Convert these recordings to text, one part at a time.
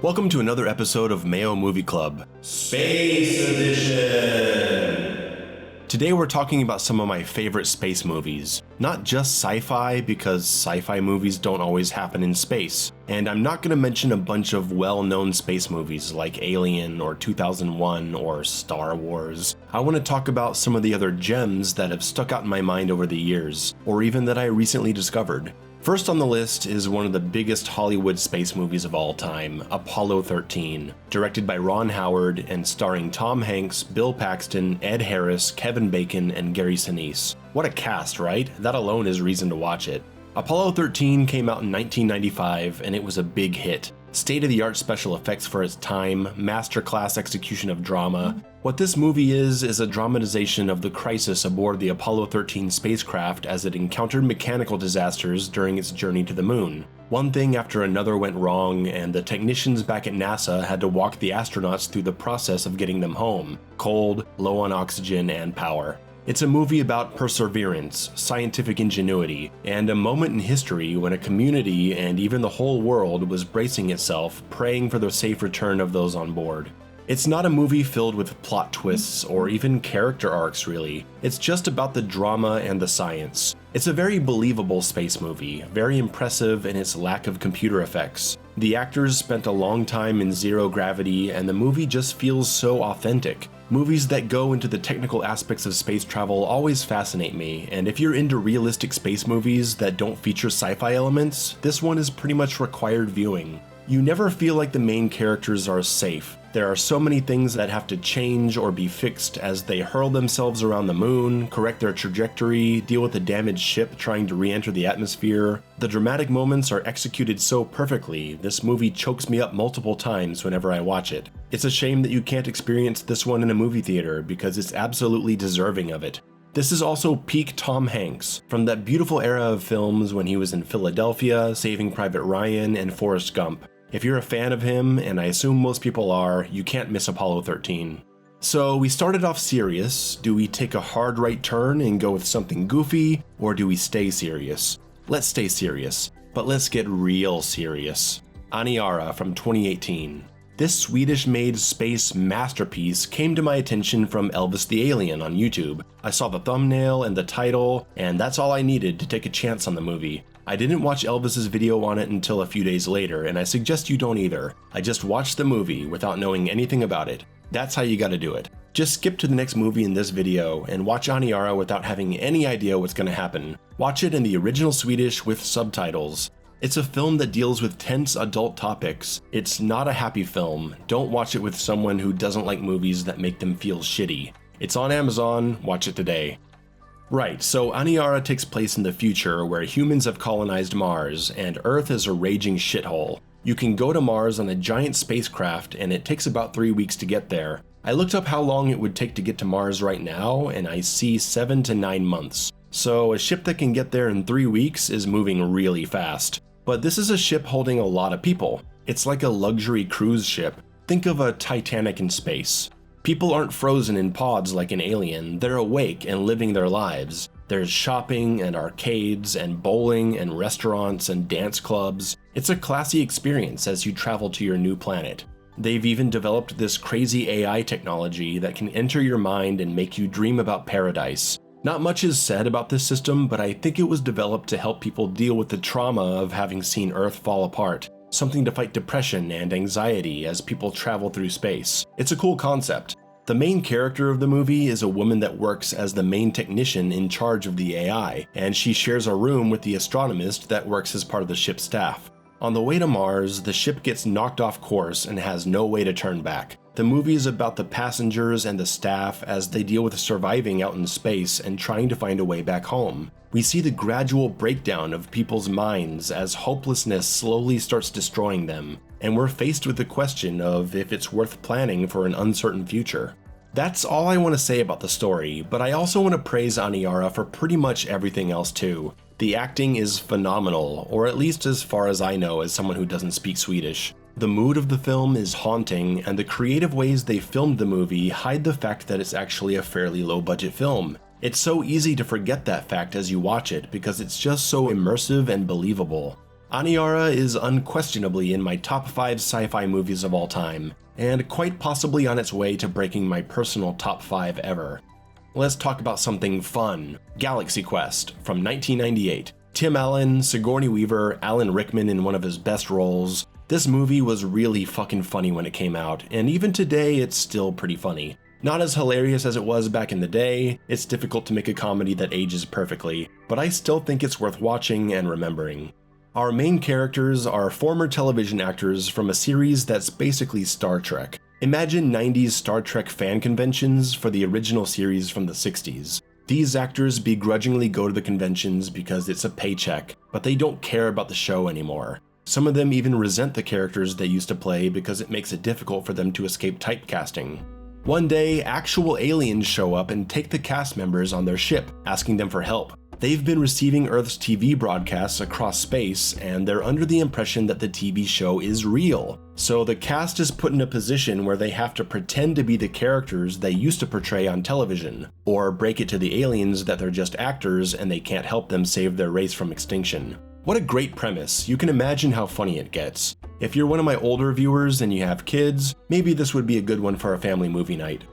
Welcome to another episode of Mayo Movie Club, Space Edition! Today we're talking about some of my favorite space movies. Not just sci-fi, because sci-fi movies don't always happen in space. And I'm not going to mention a bunch of well-known space movies like Alien or 2001 or Star Wars. I want to talk about some of the other gems that have stuck out in my mind over the years, or even that I recently discovered. First on the list is one of the biggest Hollywood space movies of all time, Apollo 13, directed by Ron Howard and starring Tom Hanks, Bill Paxton, Ed Harris, Kevin Bacon, and Gary Sinise. What a cast, right? That alone is reason to watch it. Apollo 13 came out in 1995 and it was a big hit. State-of-the-art special effects for its time, masterclass execution of drama. What this movie is a dramatization of the crisis aboard the Apollo 13 spacecraft as it encountered mechanical disasters during its journey to the moon. One thing after another went wrong, and the technicians back at NASA had to walk the astronauts through the process of getting them home, cold, low on oxygen, and power. It's a movie about perseverance, scientific ingenuity, and a moment in history when a community and even the whole world was bracing itself, praying for the safe return of those on board. It's not a movie filled with plot twists or even character arcs really, it's just about the drama and the science. It's a very believable space movie, very impressive in its lack of computer effects. The actors spent a long time in zero gravity and the movie just feels so authentic. Movies that go into the technical aspects of space travel always fascinate me, and if you're into realistic space movies that don't feature sci-fi elements, this one is pretty much required viewing. You never feel like the main characters are safe. There are so many things that have to change or be fixed as they hurl themselves around the moon, correct their trajectory, deal with a damaged ship trying to re-enter the atmosphere. The dramatic moments are executed so perfectly, this movie chokes me up multiple times whenever I watch it. It's a shame that you can't experience this one in a movie theater because it's absolutely deserving of it. This is also peak Tom Hanks, from that beautiful era of films when he was in Philadelphia, Saving Private Ryan, and Forrest Gump. If you're a fan of him, and I assume most people are, you can't miss Apollo 13. So we started off serious. Do we take a hard right turn and go with something goofy, or do we stay serious? Let's stay serious, but let's get real serious. Aniara from 2018. This Swedish-made space masterpiece came to my attention from Elvis the Alien on YouTube. I saw the thumbnail and the title, and that's all I needed to take a chance on the movie. I didn't watch Elvis's video on it until a few days later, and I suggest you don't either. I just watched the movie without knowing anything about it. That's how you gotta do it. Just skip to the next movie in this video and watch Aniara without having any idea what's gonna happen. Watch it in the original Swedish with subtitles. It's a film that deals with tense adult topics. It's not a happy film. Don't watch it with someone who doesn't like movies that make them feel shitty. It's on Amazon, watch it today. Right, so Aniara takes place in the future where humans have colonized Mars and Earth is a raging shithole. You can go to Mars on a giant spacecraft and it takes about 3 weeks to get there. I looked up how long it would take to get to Mars right now and I see 7 to 9 months. So a ship that can get there in 3 weeks is moving really fast. But this is a ship holding a lot of people. It's like a luxury cruise ship. Think of a Titanic in space. People aren't frozen in pods like an alien, they're awake and living their lives. There's shopping and arcades and bowling and restaurants and dance clubs. It's a classy experience as you travel to your new planet. They've even developed this crazy AI technology that can enter your mind and make you dream about paradise. Not much is said about this system, but I think it was developed to help people deal with the trauma of having seen Earth fall apart. Something to fight depression and anxiety as people travel through space. It's a cool concept. The main character of the movie is a woman that works as the main technician in charge of the AI, and she shares a room with the astronomist that works as part of the ship's staff. On the way to Mars, the ship gets knocked off course and has no way to turn back. The movie is about the passengers and the staff as they deal with surviving out in space and trying to find a way back home. We see the gradual breakdown of people's minds as hopelessness slowly starts destroying them, and we're faced with the question of if it's worth planning for an uncertain future. That's all I want to say about the story, but I also want to praise Aniara for pretty much everything else too. The acting is phenomenal, or at least as far as I know as someone who doesn't speak Swedish. The mood of the film is haunting, and the creative ways they filmed the movie hide the fact that it's actually a fairly low-budget film. It's so easy to forget that fact as you watch it because it's just so immersive and believable. Aniara is unquestionably in my top 5 sci-fi movies of all time, and quite possibly on its way to breaking my personal top 5 ever. Let's talk about something fun. Galaxy Quest from 1998. Tim Allen, Sigourney Weaver, Alan Rickman in one of his best roles. This movie was really fucking funny when it came out, and even today it's still pretty funny. Not as hilarious as it was back in the day, it's difficult to make a comedy that ages perfectly, but I still think it's worth watching and remembering. Our main characters are former television actors from a series that's basically Star Trek. Imagine 90s Star Trek fan conventions for the original series from the 60s. These actors begrudgingly go to the conventions because it's a paycheck, but they don't care about the show anymore. Some of them even resent the characters they used to play because it makes it difficult for them to escape typecasting. One day, actual aliens show up and take the cast members on their ship, asking them for help. They've been receiving Earth's TV broadcasts across space, and they're under the impression that the TV show is real. So the cast is put in a position where they have to pretend to be the characters they used to portray on television, or break it to the aliens that they're just actors and they can't help them save their race from extinction. What a great premise. You can imagine how funny it gets. If you're one of my older viewers and you have kids, maybe this would be a good one for a family movie night.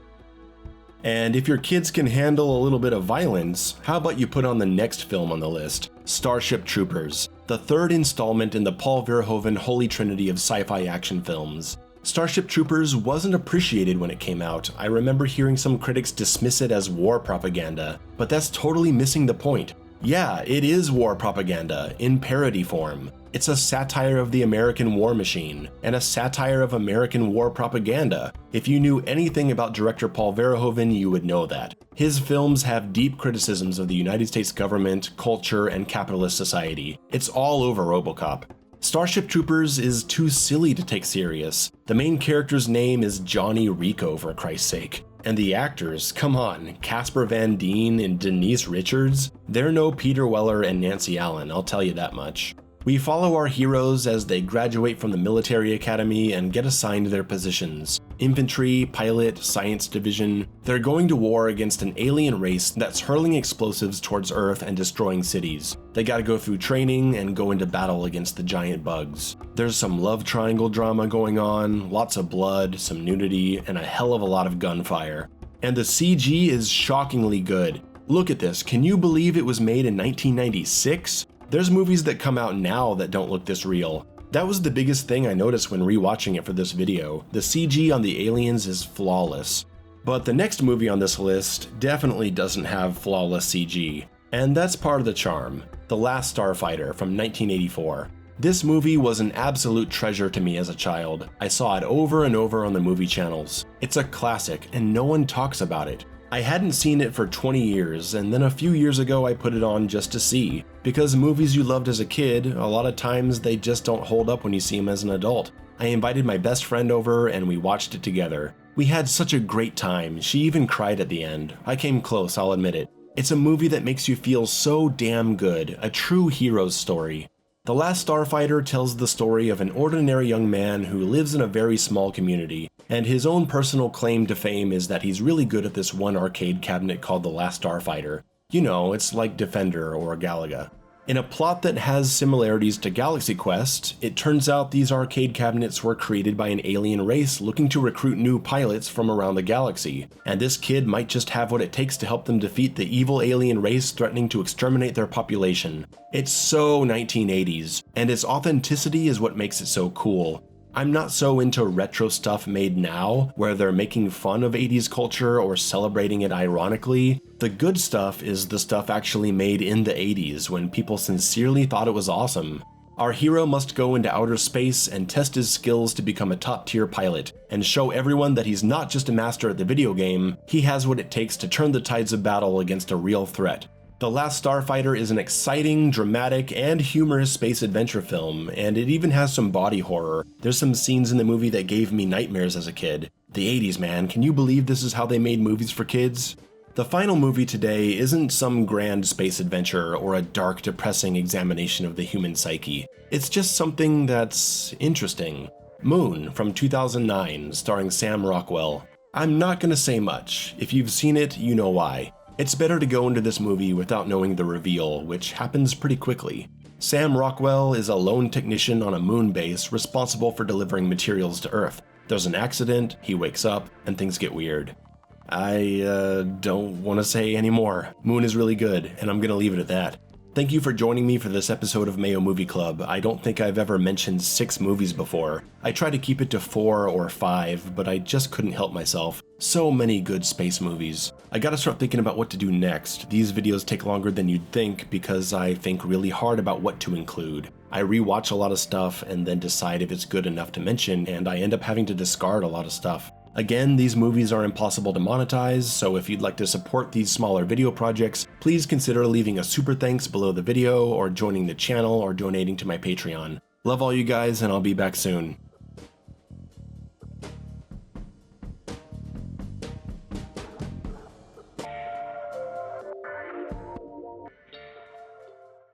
And if your kids can handle a little bit of violence, how about you put on the next film on the list, Starship Troopers, the third installment in the Paul Verhoeven holy trinity of sci-fi action films. Starship Troopers wasn't appreciated when it came out. I remember hearing some critics dismiss it as war propaganda, but that's totally missing the point. Yeah, it is war propaganda, in parody form. It's a satire of the American war machine, and a satire of American war propaganda. If you knew anything about director Paul Verhoeven, you would know that. His films have deep criticisms of the United States government, culture, and capitalist society. It's all over RoboCop. Starship Troopers is too silly to take serious. The main character's name is Johnny Rico, for Christ's sake. And the actors, come on, Casper Van Dien and Denise Richards? They're no Peter Weller and Nancy Allen, I'll tell you that much. We follow our heroes as they graduate from the military academy and get assigned their positions. Infantry, pilot, science division. They're going to war against an alien race that's hurling explosives towards Earth and destroying cities. They gotta go through training and go into battle against the giant bugs. There's some love triangle drama going on, lots of blood, some nudity, and a hell of a lot of gunfire. And the CG is shockingly good. Look at this, can you believe it was made in 1996? There's movies that come out now that don't look this real. That was the biggest thing I noticed when rewatching it for this video. The CG on the aliens is flawless. But the next movie on this list definitely doesn't have flawless CG. And that's part of the charm. The Last Starfighter from 1984. This movie was an absolute treasure to me as a child. I saw it over and over on the movie channels. It's a classic and no one talks about it. I hadn't seen it for 20 years, and then a few years ago I put it on just to see. Because movies you loved as a kid, a lot of times they just don't hold up when you see them as an adult. I invited my best friend over and we watched it together. We had such a great time, she even cried at the end. I came close, I'll admit it. It's a movie that makes you feel so damn good, a true hero's story. The Last Starfighter tells the story of an ordinary young man who lives in a very small community, and his own personal claim to fame is that he's really good at this one arcade cabinet called the Last Starfighter. You know, it's like Defender or Galaga. In a plot that has similarities to Galaxy Quest, it turns out these arcade cabinets were created by an alien race looking to recruit new pilots from around the galaxy, and this kid might just have what it takes to help them defeat the evil alien race threatening to exterminate their population. It's so 1980s, and its authenticity is what makes it so cool. I'm not so into retro stuff made now, where they're making fun of 80s culture or celebrating it ironically. The good stuff is the stuff actually made in the 80s when people sincerely thought it was awesome. Our hero must go into outer space and test his skills to become a top-tier pilot, and show everyone that he's not just a master at the video game, he has what it takes to turn the tides of battle against a real threat. The Last Starfighter is an exciting, dramatic, and humorous space adventure film, and it even has some body horror. There's some scenes in the movie that gave me nightmares as a kid. The 80s, man, can you believe this is how they made movies for kids? The final movie today isn't some grand space adventure or a dark, depressing examination of the human psyche. It's just something that's interesting. Moon from 2009, starring Sam Rockwell. I'm not gonna say much. If you've seen it, you know why. It's better to go into this movie without knowing the reveal, which happens pretty quickly. Sam Rockwell is a lone technician on a moon base responsible for delivering materials to Earth. There's an accident, he wakes up, and things get weird. I don't want to say any more. Moon is really good, and I'm gonna leave it at that. Thank you for joining me for this episode of Mayo Movie Club. I don't think I've ever mentioned 6 movies before. I try to keep it to 4 or 5, but I just couldn't help myself. So many good space movies. I gotta start thinking about what to do next. These videos take longer than you'd think because I think really hard about what to include. I rewatch a lot of stuff and then decide if it's good enough to mention, and I end up having to discard a lot of stuff. Again, these movies are impossible to monetize, so if you'd like to support these smaller video projects, please consider leaving a super thanks below the video, or joining the channel, or donating to my Patreon. Love all you guys, and I'll be back soon.